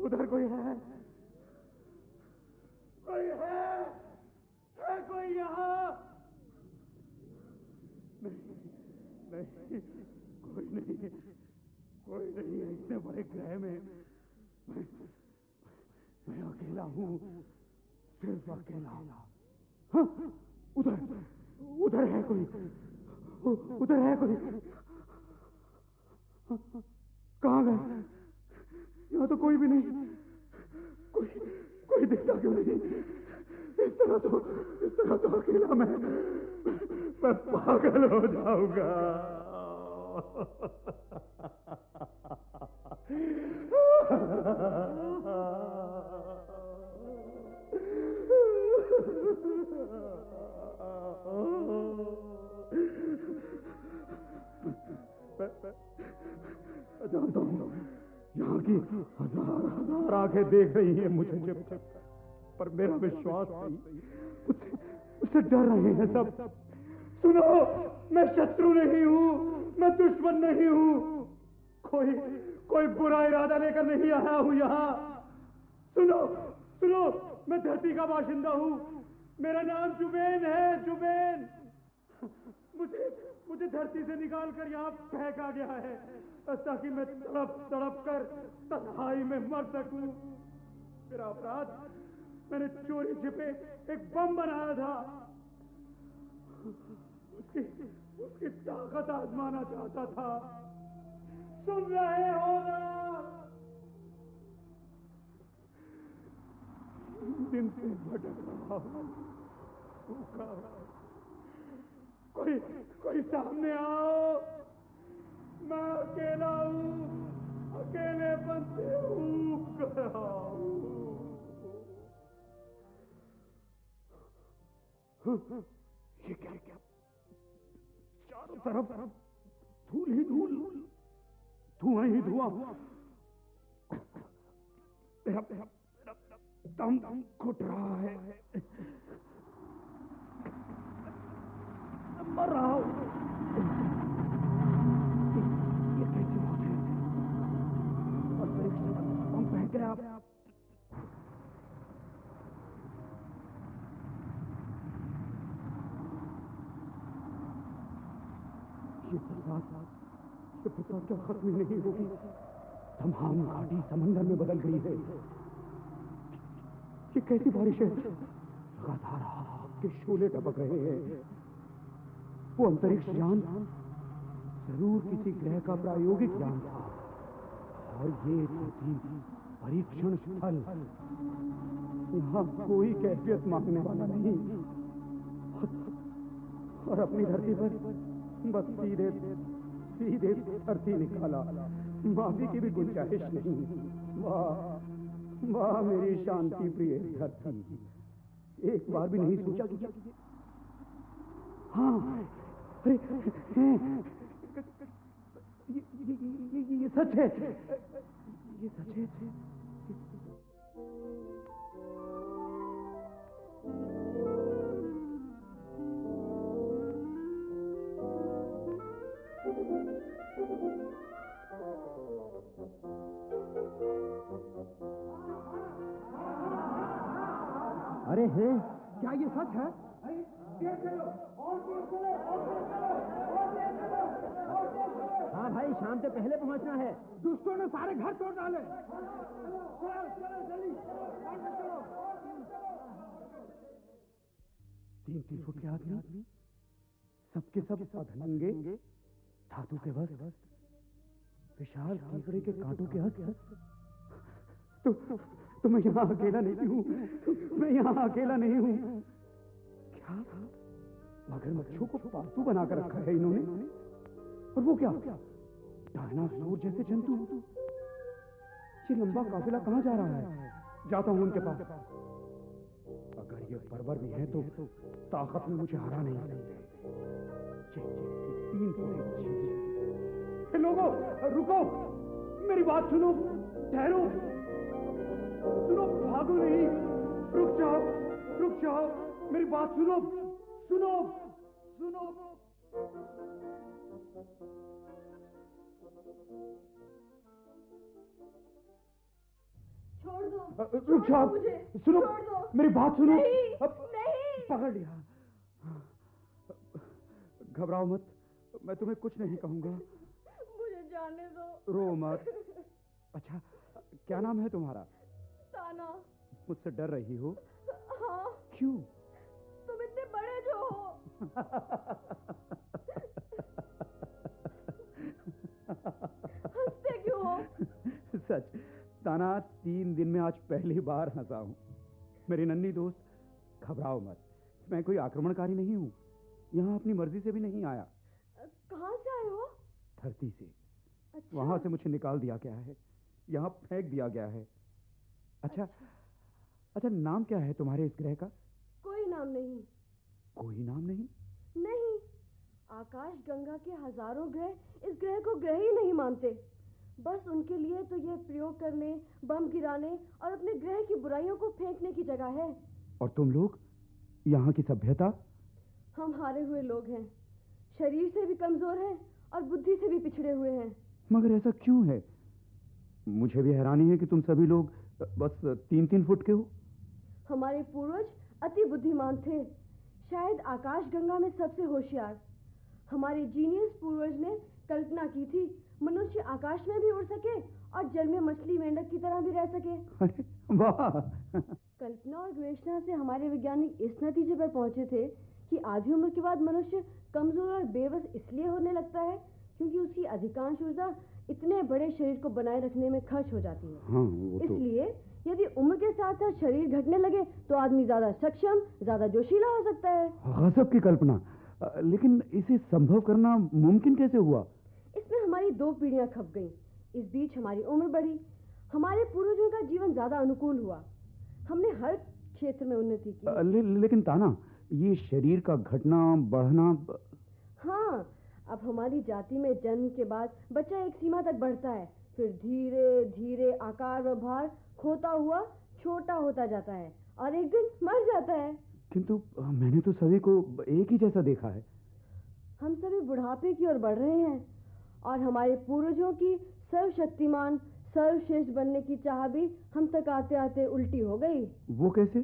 उधर कोई है? कोई है कोई यहाँ? नहीं, कोई नहीं है इतने बड़े ग्रह में। मैं अकेला हूँ, सिर्फ अकेला। हाँ, उधर है कोई, उधर है कोई। कहाँ गए? यहाँ तो कोई भी नहीं। कोई दिखता क्यों नहीं? इस तरह तो अकेला मैं पागल हो जाऊंगा। जानता हूँ यहाँ की हजार आंखें देख रही हैं मुझे छिप, पर मेरा विश्वास नहीं, उससे डर रहे हैं सब। सुनो, मैं शत्रु नहीं हूँ, मैं दुश्मन नहीं हूँ, कोई बुरा इरादा लेकर नहीं आया हूँ यहाँ। सुनो, मैं धरती का बाशिंदा हूँ, मेरा नाम जुबेन है, जुबेन। मुझे धरती से निकाल कर यहाँ फेंका गया है ताकि मैं तड़प कर तन्हाई में मर सकूं। मेरा अपराध, मैंने चोरी छिपे एक बम बनाया था, उसकी ताकत आजमाना चाहता था। सुन रहे हो ना? दिन से भटक रहा हूं, कोई सामने आओ, मैं अकेला हूँ, अकेलेपन से ऊब रहा हूँ। ये क्या चारों तरफ धूल ही धूल, धुआं ही धुआं। मेरा दम घुट रहा है, मर रहा हूँ। ये कैसी बात है? अंतरिक्ष में बम फेंक गया। ये बरसात क्या खत्म नहीं होगी? तमाम घाटी समंदर में बदल गई है। ये कैसी बारिश है? लगातार आग के शोले टपक रहे हैं। वो अंतरिक्ष यान जरूर किसी ग्रह का प्रायोगिक यान था, और ये थी परीक्षण स्थल। यहाँ कोई कैफियत मांगने वाला नहीं, और अपनी धरती पर बस सीधे धरती निकाला। माफी की भी गुंजाइश नहीं। वाह मेरी शांति प्रिय धरती, एक बार भी नहीं सोचा कि हाँ, अरे ये सच है, ये सच है। अरे हैं, क्या ये सच है? हाँ भाई, शाम से पहले पहुंचना है। दुष्टों ने सारे घर तोड़ डाले। 3 फुट के आदमी, सबके सब अधनंगे, धातु के वस्त्र, विशाल कीकड़े के कांटों के हस्त। तो मैं यहाँ अकेला नहीं हूँ, मैं यहाँ अकेला नहीं हूँ। क्या मगरमच्छों को पालतू बनाकर रखा है इन्होंने? और वो क्या, डायनासोर जैसे जंतु? ये लंबा काफिला कहाँ जा रहा है? जाता हूँ उनके पास। अगर ये बर्बर भी हैं तो ताकत में मुझे हरा नहीं सकते। 3 फुट। लोगों, रुको, मेरी बात सुनो, ठहरो, सुनो, भागो नहीं, रुक जाओ, मेरी बात सुनो। छोड़ दो, रुक जाओ, मुझे, सुनो, छोड़ दो। मेरी बात सुनो। नहीं, अब नहीं। पकड़ लिया। घबराओ मत, मैं तुम्हें कुछ नहीं कहूंगा। मुझे जाने दो। रो मत। अच्छा, क्या नाम है तुम्हारा? ताना। मुझसे डर रही हो? हाँ। क्यों? तुम इतने बड़े जो हो। हंसते क्यों हो? सच, ताना, 3 दिन में आज पहली बार हंसा हूं। मेरी नन्ही दोस्त, घबराओ मत, मैं कोई आक्रमणकारी नहीं हूं। यहाँ अपनी मर्जी से भी नहीं आया। कहाँ से आए हो? धरती से। अच्छा। वहां से मुझे निकाल दिया गया है, यहाँ फेंक दिया गया है। अच्छा, नाम क्या है तुम्हारे इस ग्रह का? कोई नाम नहीं। कोई नाम नहीं? नहीं, आकाश गंगा के हजारों ग्रह इस ग्रह को ग्रह ही नहीं मानते। बस उनके लिए तो ये प्रयोग करने, बम गिराने और अपने ग्रह की बुराइयों को फेंकने की जगह है। और तुम लोग, यहाँ की सभ्यता? हम हारे हुए लोग हैं, शरीर से भी कमजोर हैं और बुद्धि से भी पिछड़े हुए हैं। मगर ऐसा क्यों है? मुझे भी हैरानी है कि तुम सभी लोग बस 3-3 फुट के हो। हमारे पूर्वज अति बुद्धिमान थे, शायद आकाश गंगा में सबसे होशियार। हमारे जीनियस पूर्वज ने कल्पना की थी मनुष्य आकाश में भी उड़ सके और जल में मछली मेंढक की तरह भी रह सके। अरे वाह! कल्पना और गवेषणा से हमारे वैज्ञानिक इस नतीजे पर पहुंचे थे कि आधी उम्र के बाद मनुष्य कमजोर और बेबस इसलिए होने लगता है क्योंकि उसकी अधिकांश ऊर्जा इतने बड़े शरीर को बनाए रखने में खर्च हो जाती है। हाँ, वो तो। इसलिए यदि उम्र के साथ साथ शरीर घटने लगे तो आदमी ज्यादा सक्षम, ज्यादा जोशीला हो सकता है। गजब की कल्पना। लेकिन इसे संभव करना मुमकिन कैसे हुआ? इसमें हमारी 2 पीढ़ियां खप गईं। इस बीच हमारी उम्र बढ़ी, हमारे पूर्वजों का जीवन ज्यादा अनुकूल हुआ, हमने हर क्षेत्र में उन्नति की। लेकिन ताना, ये शरीर का घटना बढ़ना। हाँ, अब हमारी जाति में जन्म के बाद बच्चा एक सीमा तक बढ़ता है, फिर धीरे धीरे आकार व भार खोता हुआ छोटा होता जाता है और एक दिन मर जाता है। किंतु मैंने तो सभी को एक ही जैसा देखा है। हम सभी बुढ़ापे की ओर बढ़ रहे हैं और हमारे पूर्वजों की सर्वशक्तिमान, सर्वश्रेष्ठ बनने की चाह भी हम तक आते आते उल्टी हो गई। वो कैसे?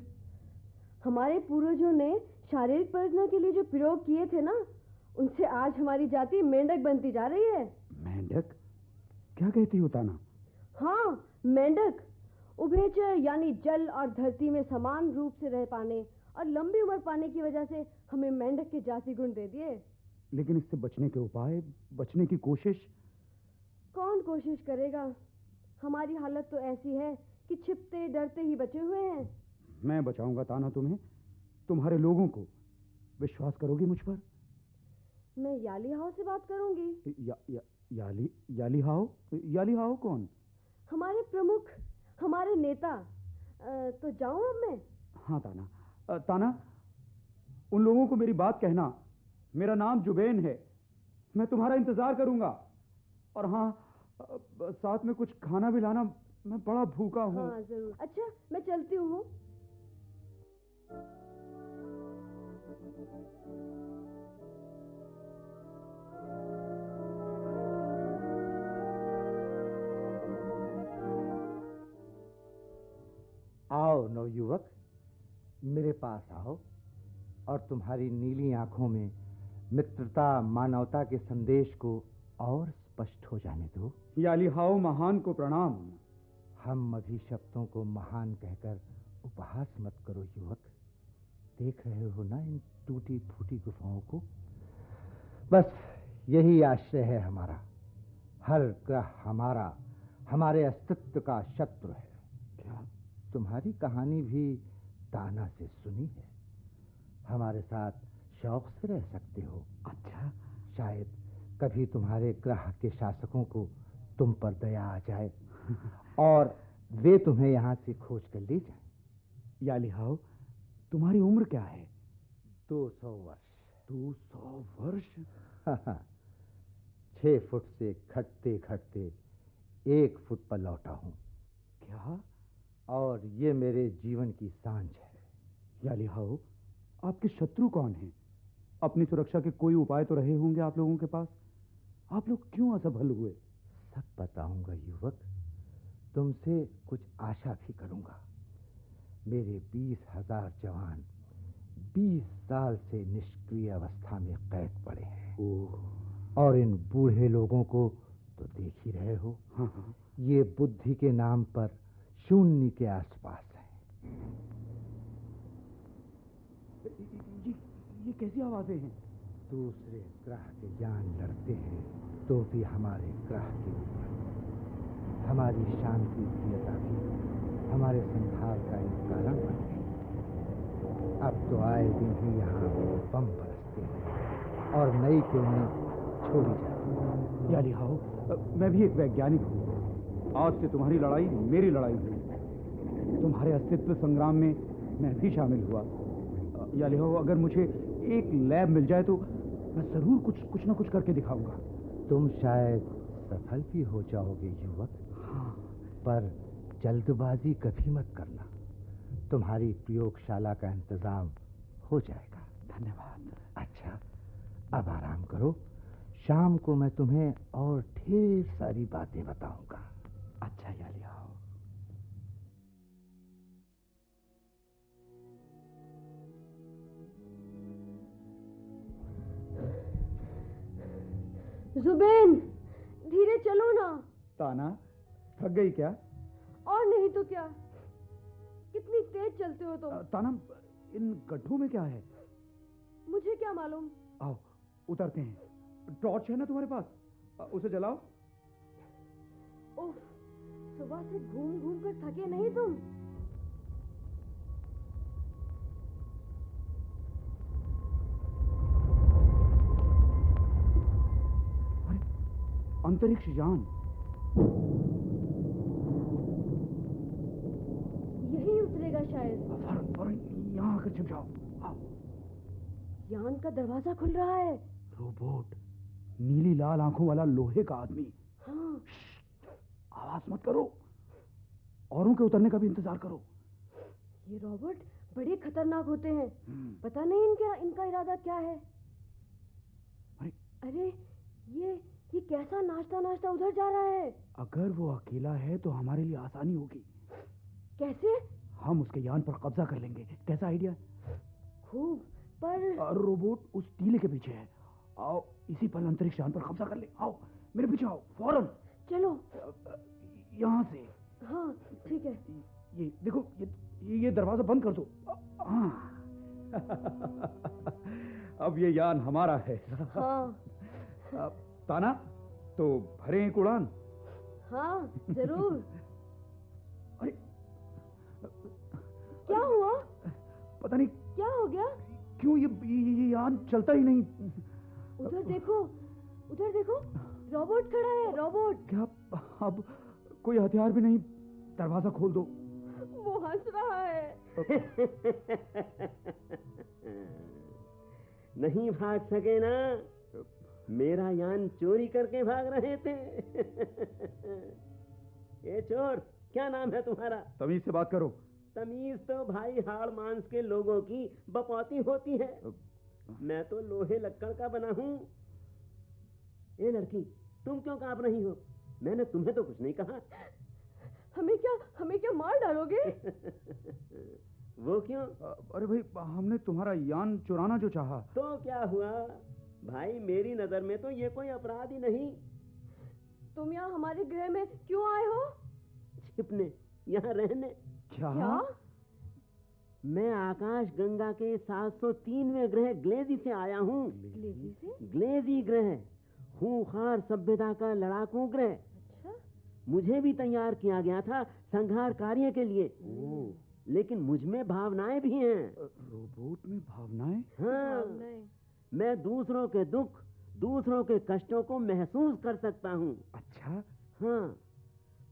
हमारे पूर्वजों ने शारीरिक परिवर्तन के लिए जो प्रयोग किए थे ना, उनसे आज हमारी जाति मेंढक बनती जा रही है। मेंढक? क्या कहती हो ताना? हाँ, मेंढक। उभयचर यानी जल और धरती में समान रूप से रह पाने और लंबी उम्र पाने की वजह से हमें मेंढक के जाति गुण दे दिए। लेकिन इससे बचने के उपाय, बचने की कोशिश? कौन कोशिश करेगा? हमारी हालत तो ऐसी है कि छिपते डरते ही बचे हुए हैं। मैं बचाऊंगा ताना तुम्हें, तुम्हारे लोगों को। विश्वास करोगी मुझ पर? मैं याली हाओ से बात करूंगी। याली हाओ? याली हाओ कौन? हमारे प्रमुख, हमारे नेता। तो जाऊं अब मैं? हाँ ताना, उन लोगों को मेरी बात कहना। मेरा नाम जुबैन है, मैं तुम्हारा इंतजार करूंगा। और हाँ, साथ में कुछ खाना भी लाना, मैं बड़ा भूखा हूँ। हाँ जरूर। अच्छा, मैं चलती हूँ। आओ नवयुवक, मेरे पास आओ और तुम्हारी नीली आंखों में मित्रता, मानवता के संदेश को और स्पष्ट हो जाने दो। याली हाओ महान को प्रणाम। हम अभिशप्तों को महान कहकर उपहास मत करो युवक। देख रहे हो ना इन टूटी फूटी गुफाओं को? बस यही आश्रय है हमारा। हर ग्रह हमारा, हमारे अस्तित्व का शत्रु है। क्या? तुम्हारी कहानी भी ताना से सुनी है। हमारे साथ शौक से रह सकते हो। अच्छा, शायद कभी तुम्हारे ग्रह के शासकों को तुम पर दया आ जाए और वे तुम्हें यहाँ से खोज कर ले जाएं। याली हाओ, तुम्हारी उम्र क्या है? 200 वर्ष। 200 वर्ष? 6 फुट से घटते घटते 1 फुट पर लौटा हूँ। क्या? और ये मेरे जीवन की सांझ है। याली हाओ, आपके शत्रु कौन हैं? अपनी सुरक्षा के कोई उपाय तो रहे होंगे आप लोगों के पास। आप लोग क्यों असफल हुए? सब बताऊंगा युवक, तुमसे कुछ आशा भी करूंगा। मेरे 20,000 जवान 20 साल से निष्क्रिय अवस्था में कैद पड़े हैं। और इन बूढ़े लोगों को तो देख ही रहे हो। हाँ हाँ। ये बुद्धि के नाम पर शून्य के आसपास है। ये कैसी आवाजें हैं? दूसरे ग्रह के यान लड़ते हैं तो भी हमारे ग्रह के ऊपर। हमारी शांति प्रियता भी हमारे संहार का एक कारण बन गई। अब तो आए दिन ही यहाँ बम बरसते हैं और नई किरणें छोड़ी जाती हैं। या लिहाओ, मैं भी एक वैज्ञानिक हूँ। आज से तुम्हारी लड़ाई मेरी लड़ाई हुई। तुम्हारे अस्तित्व संग्राम में मैं भी शामिल हुआ। या लिहाओ, अगर मुझे एक लैब मिल जाए तो मैं जरूर कुछ ना कुछ करके दिखाऊंगा। तुम शायद सफल भी हो जाओगे युवक। हाँ। पर जल्दबाजी कभी मत करना। तुम्हारी प्रयोगशाला का इंतजाम हो जाएगा। धन्यवाद। अच्छा, अब आराम करो। शाम को मैं तुम्हें और ढेर सारी बातें बताऊंगा। अच्छा या लिहाओ। जुबेन, धीरे चलो ना। ताना, थक गई क्या? और नहीं तो क्या, कितनी तेज चलते हो तुम। ताना, इन गड्ढों में क्या है? मुझे क्या मालूम। आओ उतरते हैं। टॉर्च है ना तुम्हारे पास? उसे जलाओ। उफ, सुबह से घूम घूम कर थके नहीं तुम? अंतरिक्ष यान यही उतरेगा शायद। फौरन यहाँ आकर छिप जाओ। आओ। यान का दरवाजा खुल रहा है। रोबोट, नीली लाल आंखों वाला लोहे का आदमी। हाँ। आवाज मत करो। औरों के उतरने का भी इंतजार करो। ये रोबोट बड़े खतरनाक होते हैं। पता नहीं इनका इरादा क्या है। अरे ये कैसा नाचता नाचता उधर जा रहा है। अगर वो अकेला है तो हमारे लिए आसानी होगी। कैसे? हम उसके यान पर कब्जा कर लेंगे। कैसा आइडिया? खूब, पर रोबोट उस टीले के पीछे है। आओ, इसी पर अंतरिक्ष यान पर कब्जा कर ले। आओ मेरे पीछे आओ फौरन। चलो। यहाँ से। हाँ ठीक है। ये देखो, ये दरवाजा बंद कर दो। हाँ। अब ये यान हमारा है। हाँ। ताना, तो भरे एक उड़ान? हाँ जरूर। अरे क्या हुआ? पता नहीं क्या हो गया? क्यों ये यान चलता ही नहीं। उधर देखो, उधर देखो, रोबोट खड़ा है। रोबोट। क्या अब कोई हथियार भी नहीं? दरवाजा खोल दो। वो हंस रहा है। नहीं भाग सके ना? मेरा यान चोरी करके भाग रहे थे। ये चोर, क्या नाम है तुम्हारा? तमीज से बात करो। तमीज तो भाई हाड़ मांस के लोगों की बपौती होती है। मैं तो लोहे लक्कड़ का बना हूँ। ए लड़की, तुम क्यों कांप रही हो? मैंने तुम्हें तो कुछ नहीं कहा। हमें क्या मार डालोगे? वो क्यों? अरे भाई, हमने तुम्हारा यान चुराना जो चाहा। तो क्या हुआ भाई? मेरी नजर में तो ये कोई अपराध ही नहीं। तुम यहाँ हमारे गृह में क्यों आए हो? छिपने, यहाँ रहने। क्या? मैं आकाश गंगा के 703वें ग्रह ग्लेजी से आया हूँ। ग्लेजी से? ग्लेजी ग्रह, खूंखार सभ्यता का लड़ाकू ग्रह। अच्छा। मुझे भी तैयार किया गया था संहार कार्य के लिए। लेकिन मुझ में भावनाएं भी हैं। रोबोट में भावनाएं? हाँ, मैं दूसरों के दुख, दूसरों के कष्टों को महसूस कर सकता हूँ। अच्छा। हाँ,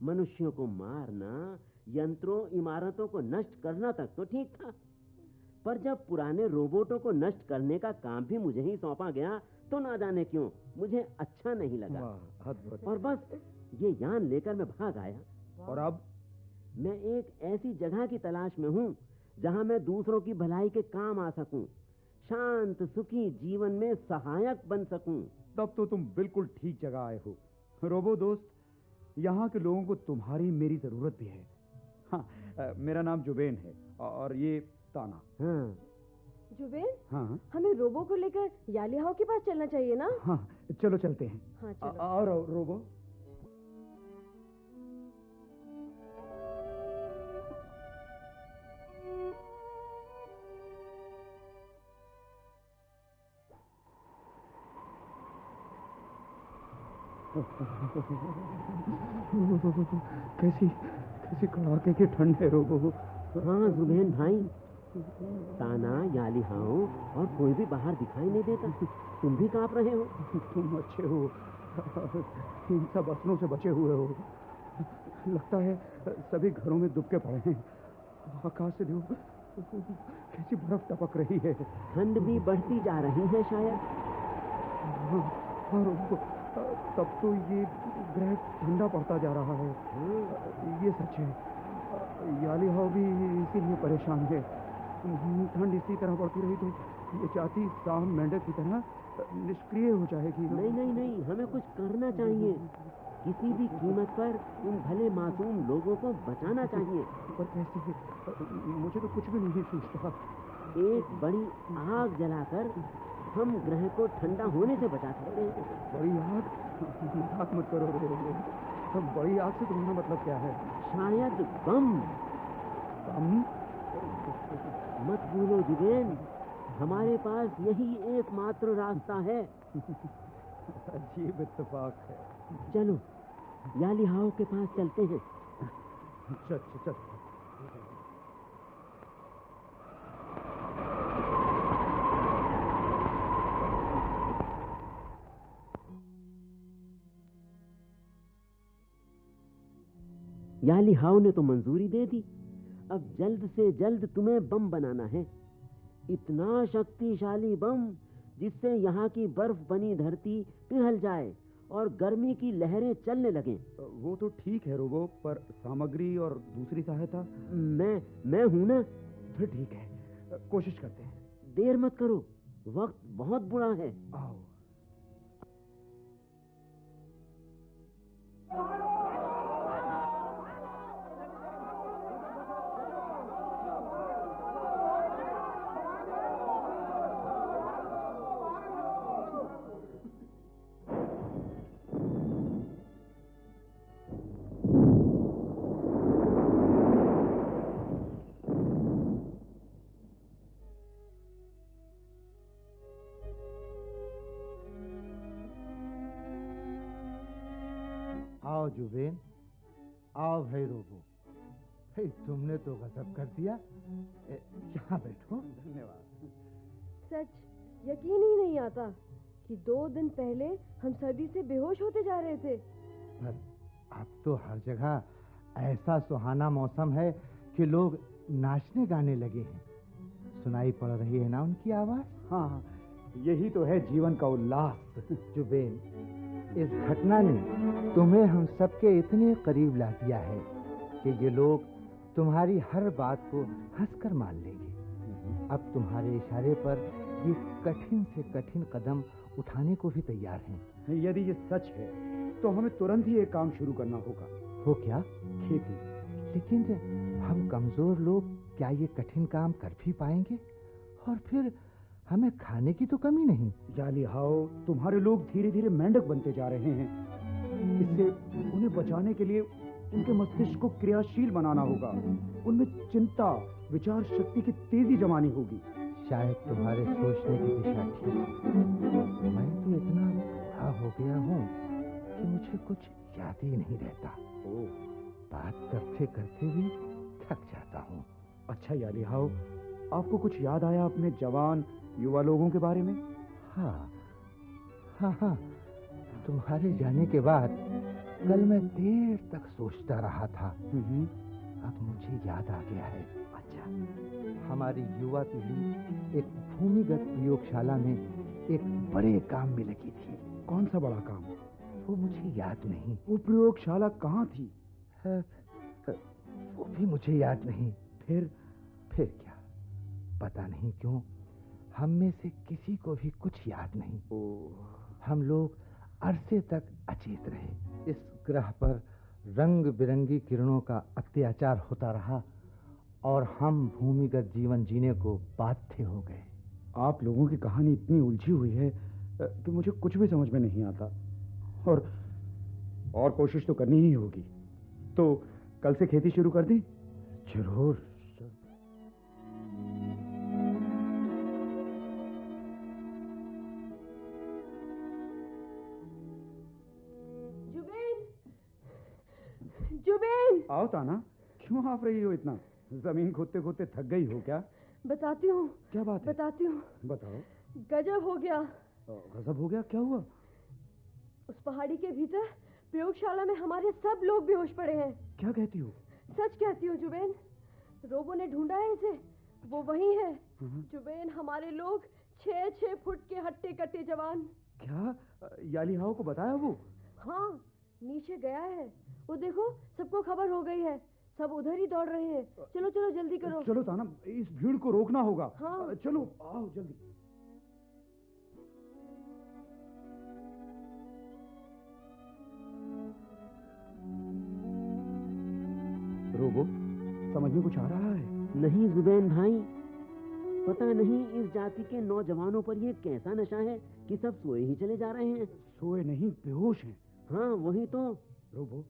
मनुष्यों को मारना, यंत्रों इमारतों को नष्ट करना तक तो ठीक था, पर जब पुराने रोबोटों को नष्ट करने का काम भी मुझे ही सौंपा गया तो ना जाने क्यों मुझे अच्छा नहीं लगा। अद्भुत। और बस ये यान लेकर मैं भाग आया। और अब? मैं एक ऐसी जगह की तलाश में हूँ जहाँ मैं दूसरों की भलाई के काम आ सकूं, शांत सुखी जीवन में सहायक बन सकूं। तब तो तुम बिल्कुल ठीक जगह आए हो। रोबो दोस्त, यहाँ के लोगों को तुम्हारी मेरी जरूरत भी है। हाँ, मेरा नाम जुबेन है और ये ताना। हाँ जुबेन, हाँ हमें रोबो को लेकर यालिहाओ के पास चलना चाहिए ना? हाँ, चलो चलते हैं। हाँ चलो। और रोबो। कैसी कैसी कड़ाके की ठंड है रोबो। हाँ जुबेन भाई, ताना, यालिहाओ और कोई भी बाहर दिखाई नहीं देता। तुम भी कांप रहे हो। तुम अच्छे हो, इन सब असलों से बचे हुए हो। लगता है सभी घरों में दुबके पड़े हैं। आकाश से देखो कैसी बर्फ टपक रही है। ठंड भी बढ़ती जा रही है शायद। और तब तो ये ग्रह ठंडा पड़ता जा रहा है। ये सच है। यालिहाओ भी इसीलिए परेशान है। ठंड इसी तरह बढ़ती रही तो ये जाति साम मेंढक की तरह निष्क्रिय हो जाएगी। नहीं नहीं नहीं, हमें कुछ करना चाहिए। किसी भी कीमत पर उन भले मासूम लोगों को बचाना चाहिए। पर कैसे? मुझे तो कुछ भी नहीं सूझता। एक बड़ी आग जलाकर हम ग्रह को ठंडा होने से बचा सकते हैं। बड़ी आग? मजाक मत करो रे। बड़ी आग से तुम्हारा मतलब क्या है? शायद बम। बम? मत भूलो जुबेन, हमारे पास यही एकमात्र रास्ता है। अजीब इत्तेफाक है। चलो यालिहाओ के पास चलते हैं। चल चल। यालिहाओ ने तो मंजूरी दे दी। अब जल्द से जल्द तुम्हें बम बनाना है। इतना शक्तिशाली बम जिससे यहाँ की बर्फ बनी धरती पिघल जाए और गर्मी की लहरें चलने लगें। वो तो ठीक है रोबो, पर सामग्री और दूसरी सहायता? मैं हूं ना। फिर ठीक है, कोशिश करते हैं। देर मत करो, वक्त बहुत बुरा है। आओ। आओ जुबेन, आओ भाई रोबो। भाई तुमने तो गजब कर दिया। यहाँ बैठो। धन्यवाद। सच यकीन ही नहीं आता कि 2 दिन पहले हम सर्दी से बेहोश होते जा रहे थे। पर अब तो हर जगह ऐसा सुहाना मौसम है कि लोग नाचने गाने लगे हैं। सुनाई पड़ रही है ना उनकी आवाज? हाँ, यही तो है जीवन का उल्लास। जुबेन, इस घटना ने तुम्हें हम सबके इतने करीब ला दिया है कि ये लोग तुम्हारी हर बात को हंसकर मान लेंगे। अब तुम्हारे इशारे पर ये कठिन से कठिन कदम उठाने को भी तैयार हैं। यदि ये सच है तो हमें तुरंत ही एक काम शुरू करना होगा। वो क्या? खेती। लेकिन हम कमजोर लोग क्या ये कठिन काम कर भी पाएंगे? और फिर हमें खाने की तो कमी नहीं। यालिहाओ, तुम्हारे लोग धीरे धीरे मेंढक बनते जा रहे हैं। इससे उन्हें बचाने के लिए उनके मस्तिष्क को क्रियाशील बनाना होगा। उनमें चिंता, विचार शक्ति की तेजी जमानी होगी। शायद तुम्हारे सोचने की दिशा ठीक है। मैं तो इतना बूढ़ा हो गया हूँ कि मुझे कुछ याद ही नहीं रहता। बात करते करते भी थक जाता हूँ। अच्छा यालिहाओ, आपको कुछ याद आया अपने जवान युवा लोगों के बारे में? हाँ हाँ हाँ, तुम्हारे जाने के बाद कल मैं देर तक सोचता रहा था। अब मुझे याद आ गया है। अच्छा, हमारी युवा पीढ़ी एक भूमिगत प्रयोगशाला में एक बड़े काम में लगी थी। कौन सा बड़ा काम? वो मुझे याद नहीं। वो प्रयोगशाला कहाँ थी? वो भी मुझे याद नहीं। फिर क्या, पता नहीं क्यों हम में से किसी को भी कुछ याद नहीं। हम लोग अरसे तक अचेत रहे। इस ग्रह पर रंग बिरंगी किरणों का अत्याचार होता रहा और हम भूमिगत जीवन जीने को बाध्य हो गए। आप लोगों की कहानी इतनी उलझी हुई है कि मुझे कुछ भी समझ में नहीं आता। और कोशिश तो करनी ही होगी। तो कल से खेती शुरू कर दें? जरूर। जुबेन! आओ ताना, क्यों हाफ रही हो इतना? जमीन खोदते खोदते थक गई हो क्या? बताती हूँ। क्या बात है? बताती हूँ। बताओ। गजब हो गया। गजब हो गया? क्या हुआ? उस पहाड़ी के भीतर प्रयोगशाला में हमारे सब लोग बेहोश पड़े हैं। क्या कहती हो? सच कहती हूँ जुबेन। रोबो ने ढूंढा है इसे, वो वही है। जुबेन, हमारे लोग 6-6 फुट के हट्टे कट्टे जवान। क्या यालीहाओ को बताया वो? हाँ, नीचे गया है वो। देखो, सबको खबर हो गई है, सब उधर ही दौड़ रहे हैं। चलो चलो जल्दी करो। चलो ताना, इस भीड़ को रोकना होगा। हाँ। चलो आओ जल्दी। रोबो, समझ में कुछ आ रहा है? नहीं जुबैन भाई, पता नहीं इस जाति के नौजवानों पर ये कैसा नशा है कि सब सोए ही चले जा रहे हैं। सोए नहीं, बेहोश हैं। हाँ वही तो। रोबो,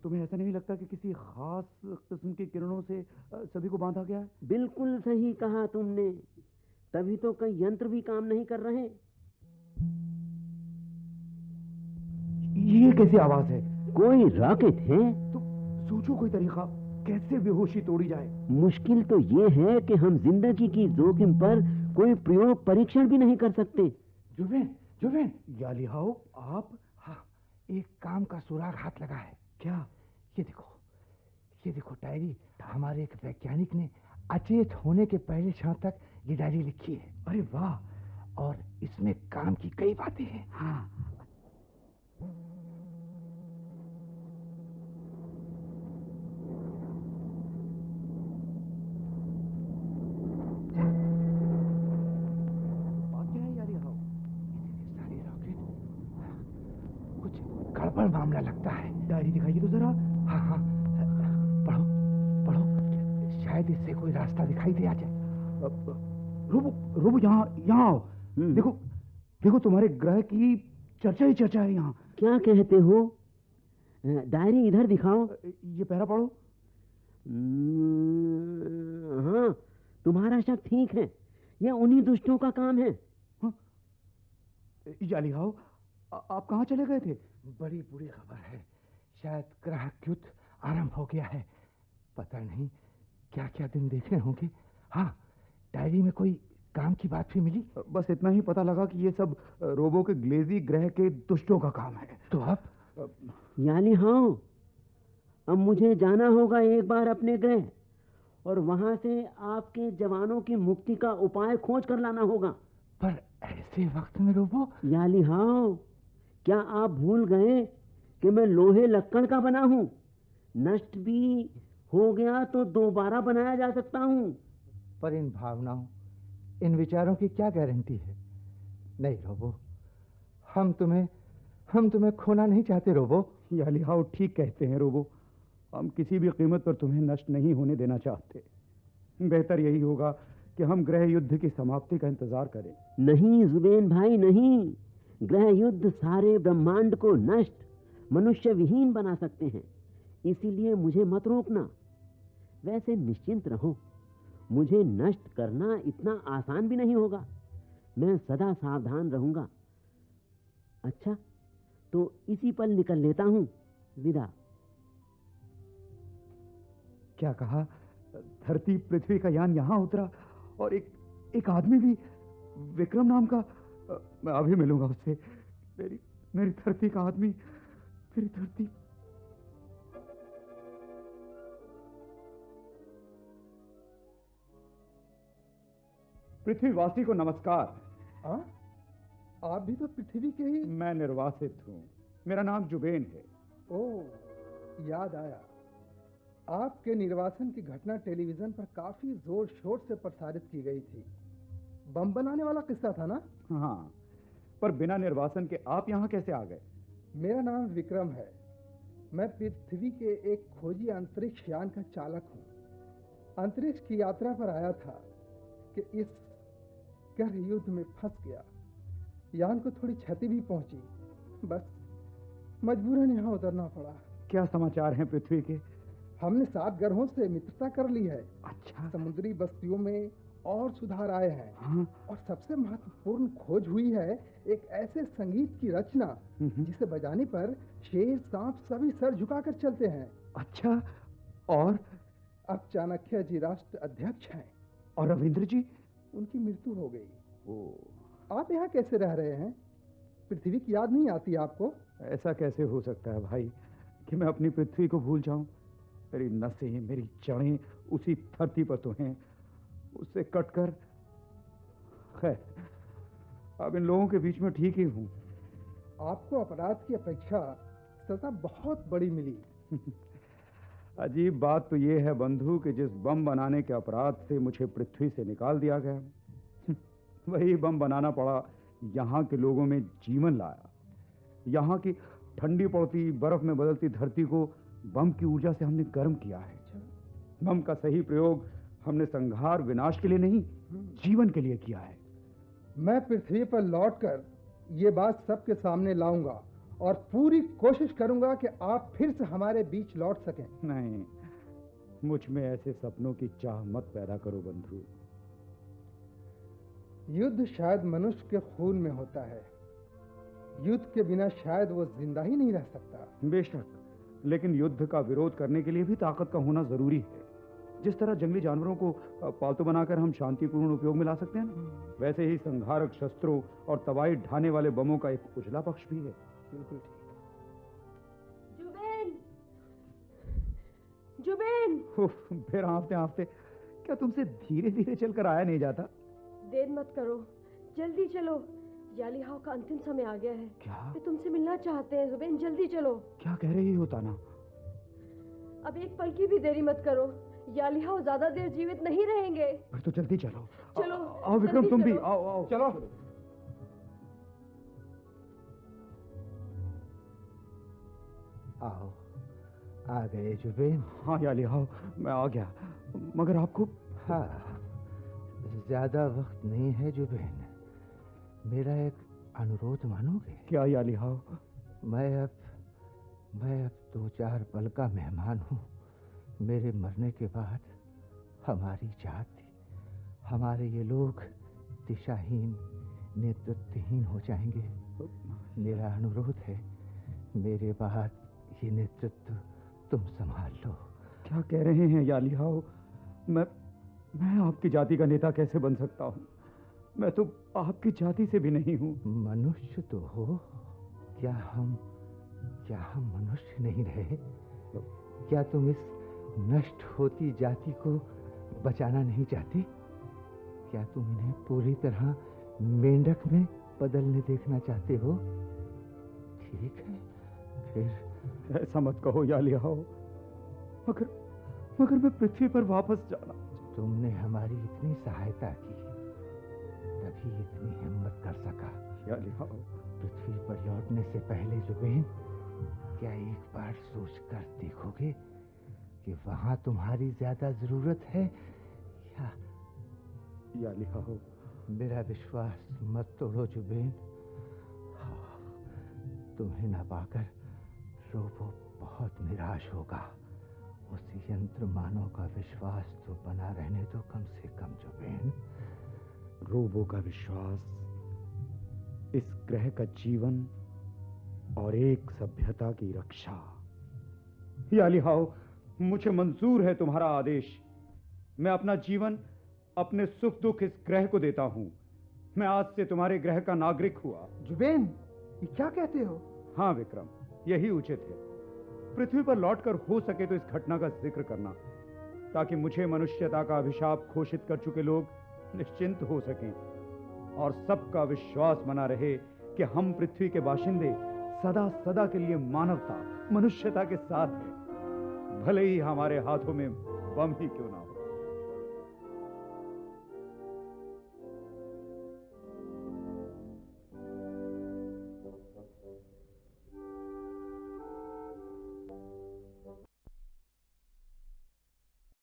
तुम्हें ऐसा नहीं लगता कि किसी खास किस्म की किरणों से सभी को बांधा गया है? बिल्कुल सही कहा तुमने, तभी तो कई यंत्र भी काम नहीं कर रहे। ये कैसी आवाज है? कोई रॉकेट है? तो सोचो कोई तरीका, कैसे बेहोशी तोड़ी जाए। मुश्किल तो ये है कि हम जिंदगी की जोखिम पर कोई प्रयोग परीक्षण भी नहीं कर सकते। जुबेन, जुबेन, यालीहाओ, आप? हाँ, एक काम का सुराग हाथ लगा है। क्या? ये देखो डायरी। हमारे एक वैज्ञानिक ने अचेत होने के पहले क्षण तक ये डायरी लिखी है। अरे वाह! और इसमें काम की कई बातें हैं। हाँ। गड़बड़ मामला लगता है। डायरी दिखाइए तो जरा। हाँ, पढ़ो। शायद इससे कोई रास्ता दिखाई दे आ जाए। रोबो, यहाँ आओ। देखो तुम्हारे ग्रह की चर्चा ही चर्चा है यहाँ। क्या कहते हो? डायरी इधर दिखाओ। ये पहरा पढ़ो। हाँ, तुम्हारा शक ठीक है, ये उन्हीं दुष्टों का काम है। हाँ? यालीहाओ, आप कहाँ चले गए थे? बड़ी बुरी खबर है, शायद ग्रह युद्ध आरंभ हो गया है। पता नहीं क्या क्या दिन देखने होंगे। हाँ, डायरी में कोई काम की बात भी मिली। बस इतना ही पता लगा कि ये सब रोबो के ग्लेजी ग्रह के दुष्टों का काम है। तो अब? यानी हाँ, अब मुझे जाना होगा एक बार अपने ग्रह, और वहां से आपके जवानों की मुक्ति का उपाय खोज कर लाना होगा। पर ऐसे वक्त में रोबो? याली हाँ, क्या आप भूल गए कि मैं लोहे लक्कड़ का बना हूं? नष्ट भी हो गया तो दोबारा बनाया जा सकता हूं। पर इन भावनाओं, इन विचारों की क्या गारंटी है? नहीं रोबो, हम तुम्हें खोना नहीं चाहते रोबो। यालीहाओ ठीक कहते हैं रोबो, हम किसी भी कीमत पर तुम्हें नष्ट नहीं होने देना चाहते। बेहतर यही होगा कि हम ग्रह युद्ध की समाप्ति का इंतजार करें। नहीं जुबेन भाई, नहीं। ग्रह युद्ध सारे ब्रह्मांड को नष्ट, मनुष्य विहीन बना सकते हैं, इसीलिए मुझे मत रोकना। वैसे निश्चिंत रहो, मुझे नष्ट करना इतना आसान भी नहीं होगा। मैं सदा सावधान रहूंगा। अच्छा, तो इसी पल निकल लेता हूं। विदा। क्या कहा? धरती पृथ्वी का यान यहाँ उतरा और एक आदमी भी, विक्रम नाम का। मैं अभी मिलूंगा उससे। मेरी धरती का आदमी, मेरी धरती। पृथ्वीवासी को नमस्कार। आप भी तो पृथ्वी के ही? मैं निर्वासित हूँ, मेरा नाम जुबेन है। ओह, याद आया। आपके निर्वासन की घटना टेलीविजन पर काफी जोर शोर से प्रसारित की गई थी। बम बनाने वाला किस्सा था ना? हाँ, पर बिना निर्वासन के आप यहाँ कैसे आ गए? मेरा नाम विक्रम है। मैं पृथ्वी के एक खोजी अंतरिक्ष यान का चालक हूँ। अंतरिक्ष की यात्रा पर आया था कि इस गर्भ युद्ध में फंस गया। यान को थोड़ी क्षति भी पहुंची, बस मजबूरन यहाँ उतरना पड़ा। क्या समाचार हैं पृथ्वी के? हमने 7 ग्रहों से मित्रता कर ली है। अच्छा। समुद्री बस्तियों में और सुधार आए हैं। हाँ। और सबसे महत्वपूर्ण खोज हुई है एक ऐसे संगीत की रचना जिसे बजाने पर शेर सांप सभी सर झुकाकर चलते हैं। अच्छा, और अब चाणक्य जी राष्ट्र अध्यक्ष हैं। और रविंद्र जी? उनकी मृत्यु हो गई। ओ, आप यहाँ कैसे रह रहे हैं? पृथ्वी की याद नहीं आती आपको? ऐसा कैसे हो सकता है भाई कि मैं अपनी पृथ्वी को भूल जाऊं? मेरी नसें, मेरी जड़ें उसी धरती पर तो हैं, उससे कटकर। खैर, अब इन लोगों के बीच में ठीक ही हूं। आपको अपराध की अपेक्षा सजा बहुत बड़ी मिली। अजीब बात तो ये है बंधु कि जिस बम बनाने के अपराध से मुझे पृथ्वी से निकाल दिया गया, वही बम बनाना पड़ा यहाँ के लोगों में जीवन लाया। यहाँ की ठंडी पड़ती बर्फ में बदलती धरती को बम की ऊर्जा से हमने गर्म किया है। बम का सही प्रयोग हमने संहार विनाश के लिए नहीं, जीवन के लिए किया है। मैं पृथ्वी पर लौटकर ये बात सबके सामने लाऊंगा और पूरी कोशिश करूंगा कि आप फिर से हमारे बीच लौट सकें। नहीं, मुझ में ऐसे सपनों की चाह मत पैदा करो बंधु। युद्ध शायद मनुष्य के खून में होता है। युद्ध के बिना शायद वो जिंदा ही नहीं रह सकता। बेशक, लेकिन युद्ध का विरोध करने के लिए भी ताकत का होना जरूरी है। जिस तरह जंगली जानवरों को पालतू बनाकर हम शांतिपूर्ण उपयोग में ला सकते हैं ना, वैसे ही संहारक शस्त्रों और तबाही ढाने वाले बमों का एक उजला पक्ष भी है। बिल्कुल ठीक। जुबेन, जुबेन। फिर हाँफते हाँफते, क्या तुमसे धीरे धीरे चलकर आया नहीं जाता? देर मत करो, जल्दी चलो। याली हाव का अंतिम समय आ गया है। क्या? वे तुमसे मिलना चाहते हैं जुबेन, जल्दी चलो। क्या कह रही हो ताना? अब एक पल की भी देरी मत करो। याली हाव ज्यादा देर जीवित नहीं रहेंगे। फिर तो जल्दी चलो। चलो, आओ विक्रम, जल्दी तुम भी चलो। आओ आओ। चलो। आओ, आ गए जुबेन? हाँ याली हाव, मैं आ गया, मगर आपको। हाँ, ज्यादा वक्त नहीं है जुबेन। मेरा एक अनुरोध मानोगे? क्या याली हाव? मैं अब 2-4 पल का मेहमान हूँ। मेरे मरने के बाद हमारी जाति, हमारे ये लोग दिशाहीन, नेतृत्वहीन हो जाएंगे। मेरा अनुरोध है, मेरे बाद ये नेतृत्व तुम संभाल लो। क्या कह रहे हैं याली हाव? मैं आपकी जाति का नेता कैसे बन सकता हूँ? मैं तो आपकी जाति से भी नहीं हूँ। मनुष्य तो हो, क्या हम मनुष्य नहीं रहे? क्या तुम इस नष्ट होती जाति को बचाना नहीं चाहते? क्या तुम इन्हें पूरी तरह मेंढक में बदलने देखना चाहते हो? ठीक है, फिर ऐसा मत कहो याली हाव, मगर मैं पृथ्वी पर वापस जाना। तुमने हमारी इतनी सहायता की, तभी इतनी हिम्मत कर सका। याली हाव, पृथ्वी पर लौटने से पहले जुबेन, क्या एक बार सोच कर देखोगे कि वहां तुम्हारी ज्यादा जरूरत है या? याली हाव, मेरा विश्वास मत तोड़ो जुबेन। तुम्हें न पाकर रोबो बहुत निराश होगा। उस यंत्र मानव का विश्वास तो बना रहने दो कम से कम जुबेन। रोबो का विश्वास, इस ग्रह का जीवन और एक सभ्यता की रक्षा। याली हाव, मुझे मंजूर है तुम्हारा आदेश। मैं अपना जीवन, अपने सुख दुख इस ग्रह को देता हूं। मैं आज से तुम्हारे ग्रह का नागरिक हुआ। जुबेन, ये क्या कहते हो? हाँ विक्रम, यही उचित है। पृथ्वी पर लौटकर हो सके तो इस घटना का जिक्र करना, ताकि मुझे मनुष्यता का अभिशाप घोषित कर चुके लोग निश्चिंत हो सकें और सबका विश्वास बना रहे कि हम पृथ्वी के बाशिंदे सदा सदा के लिए मानवता, मनुष्यता के साथ हैं, भले ही हमारे हाथों में बम ही क्यों ना हो।